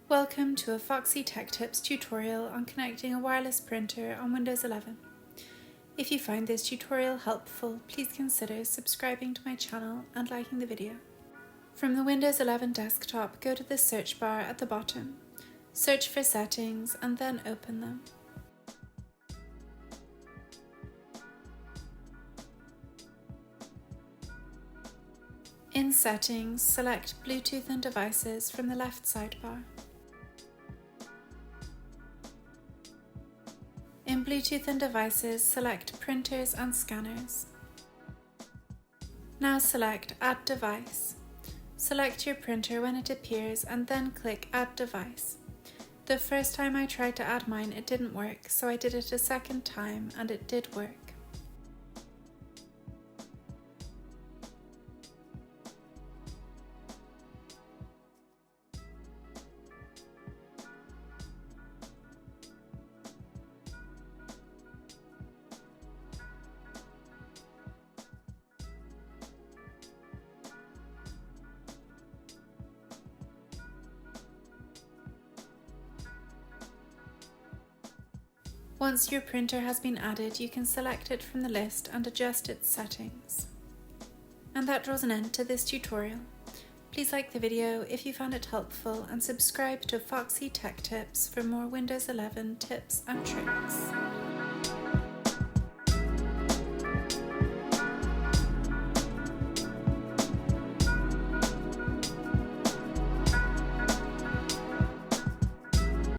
Welcome to a Foxy Tech Tips tutorial on connecting a wireless printer on Windows 11. If you find this tutorial helpful, please consider subscribing to my channel and liking the video. From the Windows 11 desktop, go to the search bar at the bottom, search for Settings and then open them. In Settings, select Bluetooth and Devices from the left sidebar. In Bluetooth and Devices, select Printers and Scanners. Now select Add Device. Select your printer when it appears and then click Add Device. The first time I tried to add mine, it didn't work, so I did it a second time and it did work. Once your printer has been added, you can select it from the list and adjust its settings. And that draws an end to this tutorial. Please like the video if you found it helpful and subscribe to Foxy Tech Tips for more Windows 11 tips and tricks.